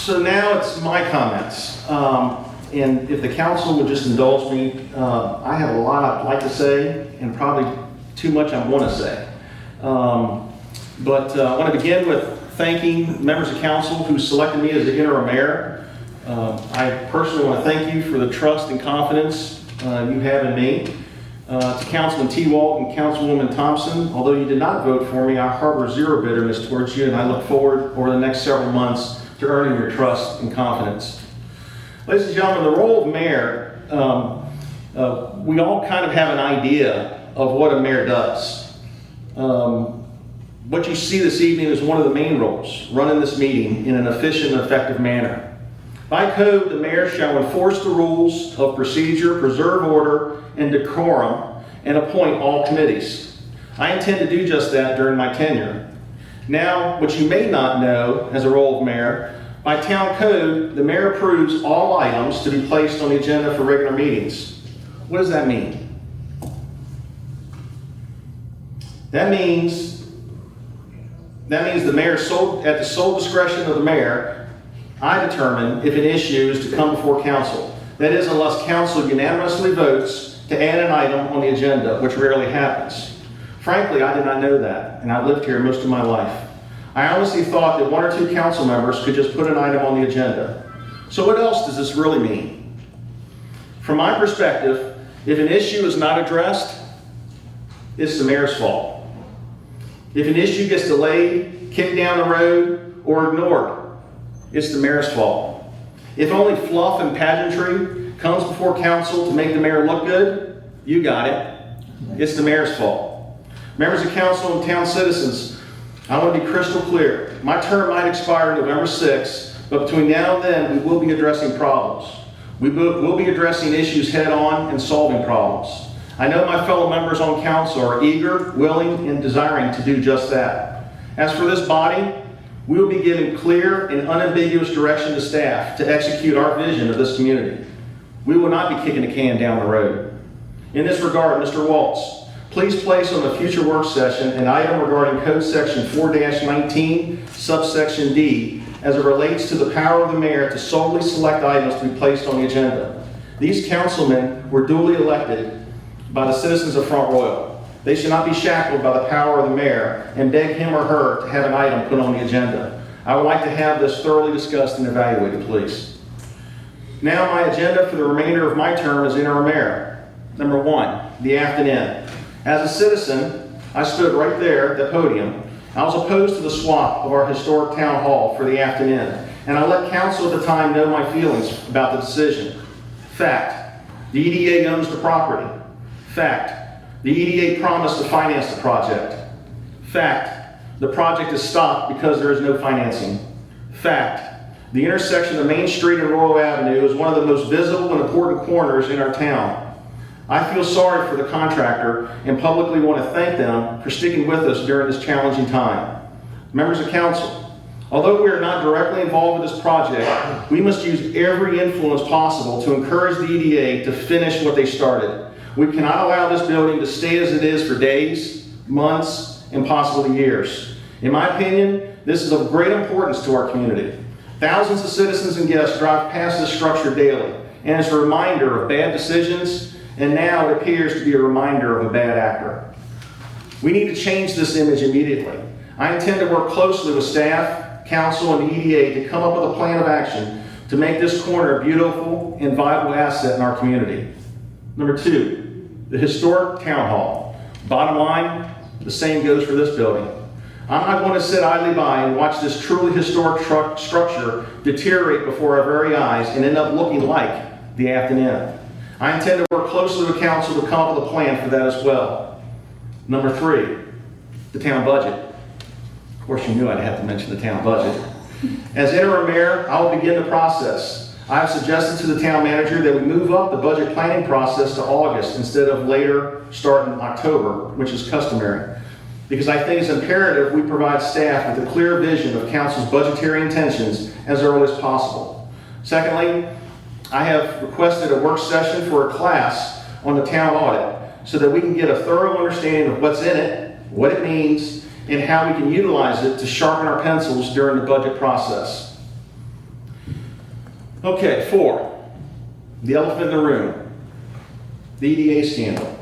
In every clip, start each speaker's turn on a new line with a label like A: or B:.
A: So now it's my comments. And if the council would just indulge me, I have a lot I'd like to say and probably too much I want to say. But I want to begin with thanking members of council who selected me as the interim mayor. I personally want to thank you for the trust and confidence you have in me. To Councilman T. Walt and Councilwoman Thompson, although you did not vote for me, I harbor zero bitterness towards you, and I look forward over the next several months to earning your trust and confidence. Ladies and gentlemen, the role of mayor, we all kind of have an idea of what a mayor does. What you see this evening is one of the main roles, running this meeting in an efficient and effective manner. By code, the mayor shall enforce the rules of procedure, preserve order and decorum, and appoint all committees. I intend to do just that during my tenure. Now, what you may not know as a role of mayor, by town code, the mayor approves all items to be placed on the agenda for regular meetings. What does that mean? That means the mayor, at the sole discretion of the mayor, I determine if an issue is to come before council. That is, unless council unanimously votes to add an item on the agenda, which rarely happens. Frankly, I did not know that, and I lived here most of my life. I honestly thought that one or two council members could just put an item on the agenda. So what else does this really mean? From my perspective, if an issue is not addressed, it's the mayor's fault. If an issue gets delayed, kicked down the road, or ignored, it's the mayor's fault. If only fluff and pageantry comes before council to make the mayor look good, you got it. It's the mayor's fault. Members of council and town citizens, I want to be crystal clear. My term might expire November 6th, but between now and then, we will be addressing problems. We will be addressing issues head on and solving problems. I know my fellow members on council are eager, willing, and desiring to do just that. As for this body, we will be giving clear and unambiguous direction to staff to execute our vision of this community. We will not be kicking the can down the road. In this regard, Mr. Waltz, please place on the future work session an item regarding Code Section 4-19, subsection D, as it relates to the power of the mayor to solely select items to be placed on the agenda. These councilmen were duly elected by the citizens of Front Royal. They should not be shackled by the power of the mayor and beg him or her to have an item put on the agenda. I would like to have this thoroughly discussed and evaluated, please. Now my agenda for the remainder of my term as interim mayor. Number 1, the Afton Inn. As a citizen, I stood right there at the podium. I was opposed to the swap of our historic town hall for the Afton Inn, and I let council at the time know my feelings about the decision. Fact, the EDA owns the property. Fact, the EDA promised to finance the project. Fact, the project is stopped because there is no financing. Fact, the intersection of Main Street and Royal Avenue is one of the most visible and important corners in our town. I feel sorry for the contractor and publicly want to thank them for sticking with us during this challenging time. Members of council, although we are not directly involved with this project, we must use every influence possible to encourage the EDA to finish what they started. We cannot allow this building to stay as it is for days, months, and possibly years. In my opinion, this is of great importance to our community. Thousands of citizens and guests drive past this structure daily, and it's a reminder of bad decisions, and now it appears to be a reminder of a bad actor. We need to change this image immediately. I intend to work closely with staff, council, and the EDA to come up with a plan of action to make this corner a beautiful and viable asset in our community. Number 2, the historic town hall. Bottom line, the same goes for this building. I'm not going to sit idly by and watch this truly historic structure deteriorate before our very eyes and end up looking like the Afton Inn. I intend to work closely with council to come up with a plan for that as well. Number 3, the town budget. Of course, you knew I'd have to mention the town budget. As interim mayor, I will begin the process. I have suggested to the town manager that we move up the budget planning process to August instead of later start in October, which is customary, because I think it's imperative we provide staff with a clear vision of council's budgetary intentions as early as possible. Secondly, I have requested a work session for a class on the town audit so that we can get a thorough understanding of what's in it, what it means, and how we can utilize it to sharpen our pencils during the budget process. Okay, 4, the elephant in the room, the EDA scandal.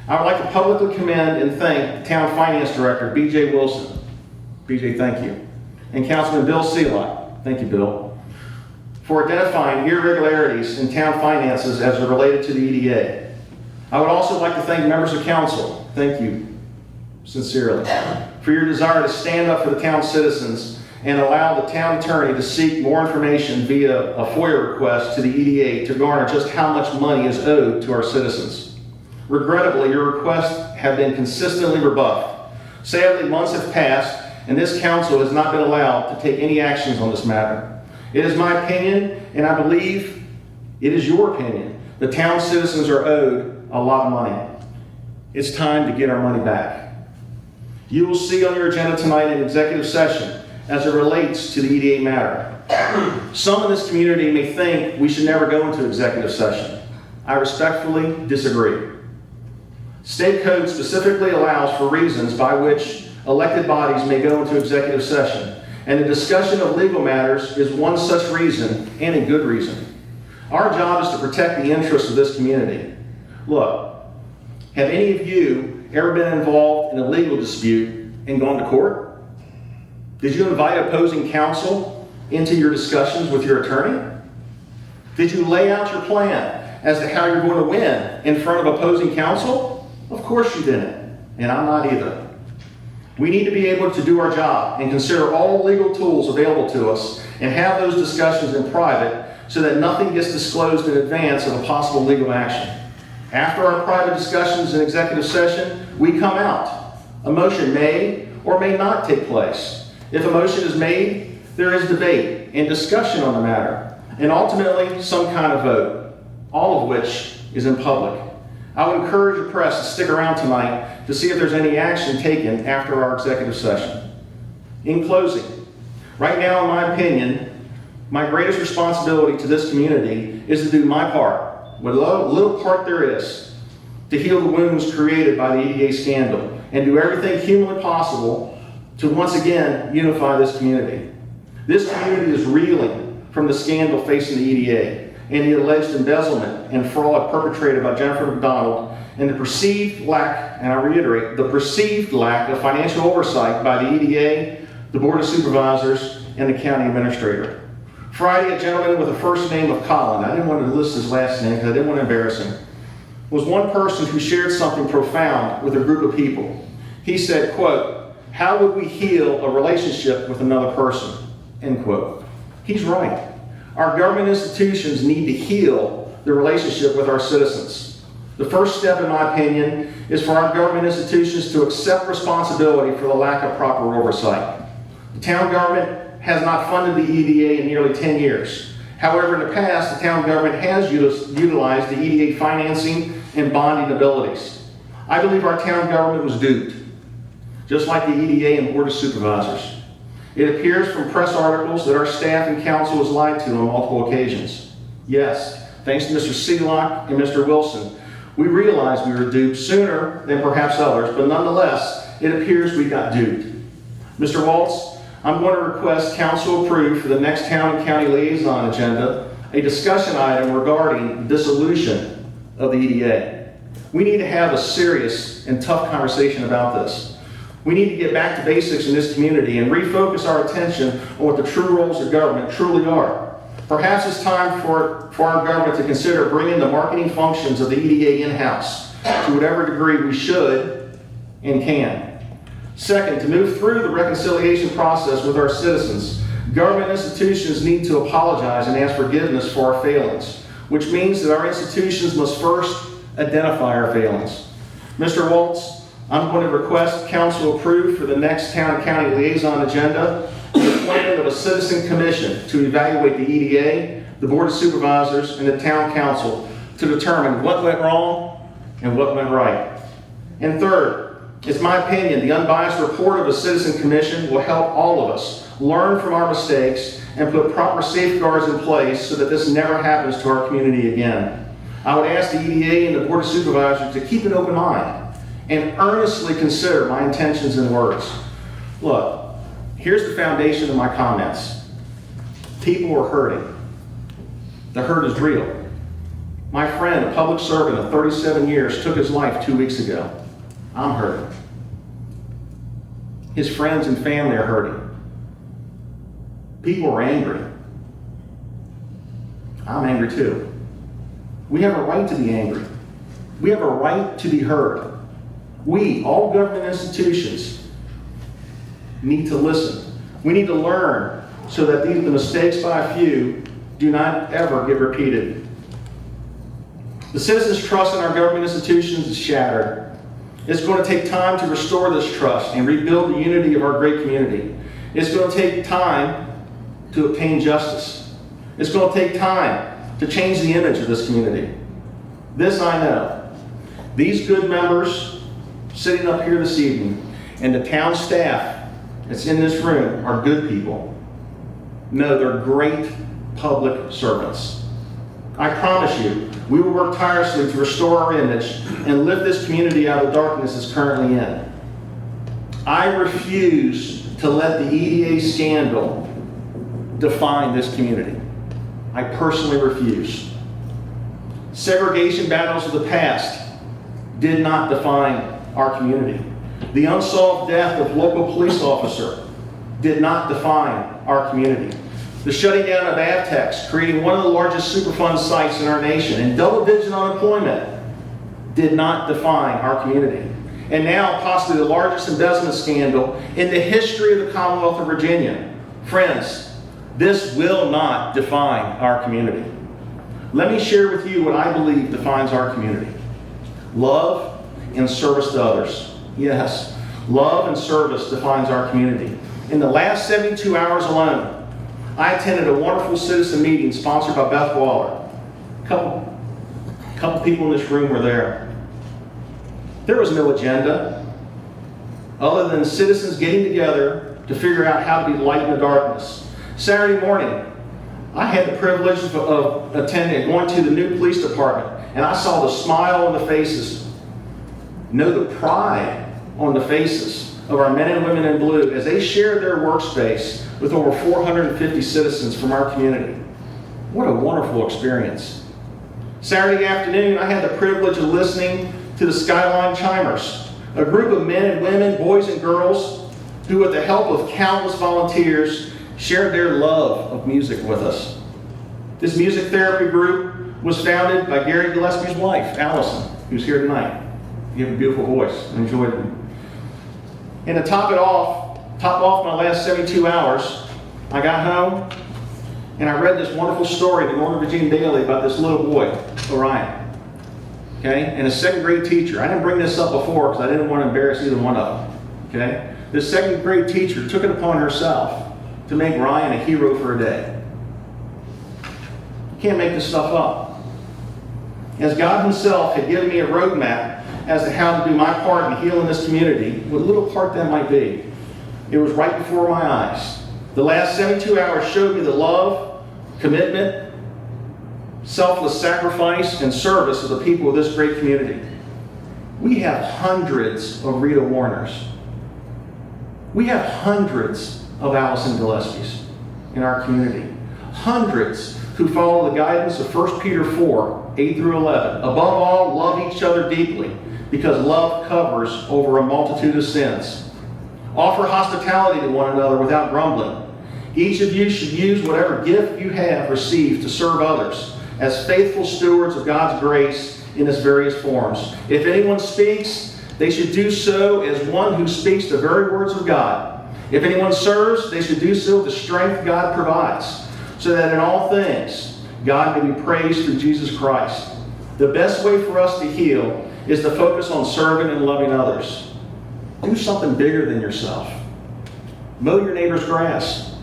A: I would like to publicly commend and thank Town Finance Director B.J. Wilson. B.J., thank you. And Councilman Bill Seelock. Thank you, Bill. For identifying irregularities in town finances as related to the EDA. I would also like to thank members of council. Thank you, sincerely, for your desire to stand up for the town citizens and allow the town attorney to seek more information via a FOIA request to the EDA to garner just how much money is owed to our citizens. Regrettably, your requests have been consistently rebuffed. Sadly, months have passed and this council has not been allowed to take any actions on this matter. It is my opinion, and I believe it is your opinion, the town citizens are owed a lot of money. It's time to get our money back. You will see on your agenda tonight an executive session as it relates to the EDA matter. Some in this community may think we should never go into executive session. I respectfully disagree. State code specifically allows for reasons by which elected bodies may go into executive session, and the discussion of legal matters is one such reason, and a good reason. Our job is to protect the interests of this community. Look, have any of you ever been involved in a legal dispute and gone to court? Did you invite opposing counsel into your discussions with your attorney? Did you lay out your plan as to how you're going to win in front of opposing counsel? Of course you didn't, and I'm not either. We need to be able to do our job and consider all legal tools available to us and have those discussions in private so that nothing gets disclosed in advance of a possible legal action. After our private discussions in executive session, we come out. A motion may or may not take place. If a motion is made, there is debate and discussion on the matter, and ultimately some kind of vote, all of which is in public. I would encourage the press to stick around tonight to see if there's any action taken after our executive session. In closing, right now, in my opinion, my greatest responsibility to this community is to do my part, what little part there is, to heal the wounds created by the EDA scandal and do everything humanly possible to once again unify this community. This community is reeling from the scandal facing the EDA and the alleged embezzlement and fraud perpetrated by Jennifer McDonald and the perceived lack, and I reiterate, the perceived lack of financial oversight by the EDA, the Board of Supervisors, and the County Administrator. Friday, a gentleman with a first name of Colin, I didn't want to list his last name because I didn't want to embarrass him, was one person who shared something profound with a group of people. He said, quote, "How would we heal a relationship with another person?" End quote. He's right. Our government institutions need to heal the relationship with our citizens. The first step, in my opinion, is for our government institutions to accept responsibility for the lack of proper oversight. The town government has not funded the EDA in nearly 10 years. However, in the past, the town government has utilized the EDA financing and bonding abilities. I believe our town government was duped, just like the EDA and Board of Supervisors. It appears from press articles that our staff and council was lied to on multiple occasions. Yes, thanks to Mr. Seelock and Mr. Wilson, we realized we were duped sooner than perhaps others, but nonetheless, it appears we got duped. Mr. Waltz, I'm going to request council approve for the next town and county liaison agenda a discussion item regarding dissolution of the EDA. We need to have a serious and tough conversation about this. We need to get back to basics in this community and refocus our attention on what the true roles of government truly are. Perhaps it's time for our government to consider bringing the marketing functions of the EDA in-house to whatever degree we should and can. Second, to move through the reconciliation process with our citizens, government institutions need to apologize and ask forgiveness for our failings, which means that our institutions must first identify our failings. Mr. Waltz, I'm going to request council approve for the next town and county liaison agenda the appointment of a citizen commission to evaluate the EDA, the Board of Supervisors, and the town council to determine what went wrong and what went right. And third, it's my opinion the unbiased report of a citizen commission will help all of us learn from our mistakes and put proper safeguards in place so that this never happens to our community again. I would ask the EDA and the Board of Supervisors to keep an open mind and earnestly consider my intentions and words. Look, here's the foundation of my comments. People are hurting. The hurt is real. My friend, a public servant of 37 years, took his life 2 weeks ago. I'm hurting. His friends and family are hurting. People are angry. I'm angry too. We have a right to be angry. We have a right to be heard. We, all government institutions, need to listen. We need to learn so that the mistakes by a few do not ever get repeated. The citizens' trust in our government institutions is shattered. It's going to take time to restore this trust and rebuild the unity of our great community. It's going to take time to obtain justice. It's going to take time to change the image of this community. This I know. These good members sitting up here this evening and the town staff that's in this room are good people. No, they're great public servants. I promise you, we will work tirelessly to restore our image and lift this community out of the darkness it's currently in. I refuse to let the EDA scandal define this community. I personally refuse. Segregation battles of the past did not define our community. The unsolved death of local police officer did not define our community. The shutting down of Avtex, creating one of the largest Superfund sites in our nation, and double-digit unemployment did not define our community. And now, possibly the largest embezzlement scandal in the history of the Commonwealth of Virginia. Friends, this will not define our community. Let me share with you what I believe defines our community. Love and service to others. Yes, love and service defines our community. In the last 72 hours alone, I attended a wonderful citizen meeting sponsored by Beth Waller. A couple people in this room were there. There was no agenda other than citizens getting together to figure out how to be light in the darkness. Saturday morning, I had the privilege of attending, going to the new police department, and I saw the smile on the faces, the pride on the faces of our men and women in blue as they shared their workspace with over 450 citizens from our community. What a wonderful experience. Saturday afternoon, I had the privilege of listening to the Skyline Chimers, a group of men and women, boys and girls, who with the help of countless volunteers shared their love of music with us. This music therapy group was founded by Gary Gillespie's wife, Allison, who's here tonight. You have a beautiful voice. I enjoyed it. And to top off my last 72 hours, I got home and I read this wonderful story in the Northern Virginia Daily about this little boy, Orion. Okay? And a second grade teacher. I didn't bring this up before because I didn't want to embarrass either one of them. Okay? This second grade teacher took it upon herself to make Ryan a hero for a day. You can't make this stuff up. As God Himself had given me a roadmap as to how to do my part in healing this community, what little part that might be, it was right before my eyes. The last 72 hours showed me the love, commitment, selfless sacrifice, and service of the people of this great community. We have hundreds of Rita Warners. We have hundreds of Allison Gillespies in our community. Hundreds who follow the guidance of 1 Peter 4, 8 through 11. Above all, love each other deeply, because love covers over a multitude of sins. Offer hospitality to one another without grumbling. Each of you should use whatever gift you have received to serve others as faithful stewards of God's grace in its various forms. If anyone speaks, they should do so as one who speaks the very words of God. If anyone serves, they should do so with the strength God provides, so that in all things God may be praised through Jesus Christ. The best way for us to heal is to focus on serving and loving others. Do something bigger than yourself. Mow your neighbor's grass.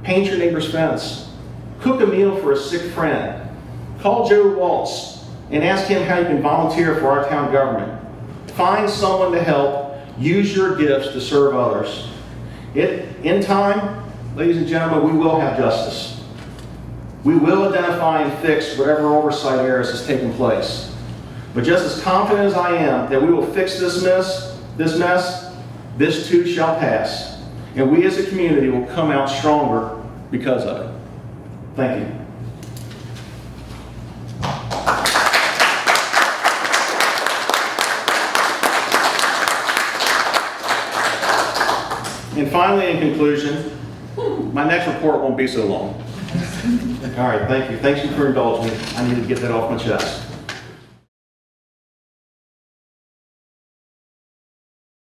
A: Paint your neighbor's fence. Cook a meal for a sick friend. Call Joe Waltz and ask him how you can volunteer for our town government. Find someone to help. Use your gifts to serve others. In time, ladies and gentlemen, we will have justice. We will identify and fix whatever oversight errors has taken place. But just as confident as I am that we will fix this mess, this too shall pass. And we as a community will come out stronger because of it. Thank you. And finally, in conclusion, my next report won't be so long. All right, thank you. Thank you for indulging me. I need to get that off my chest.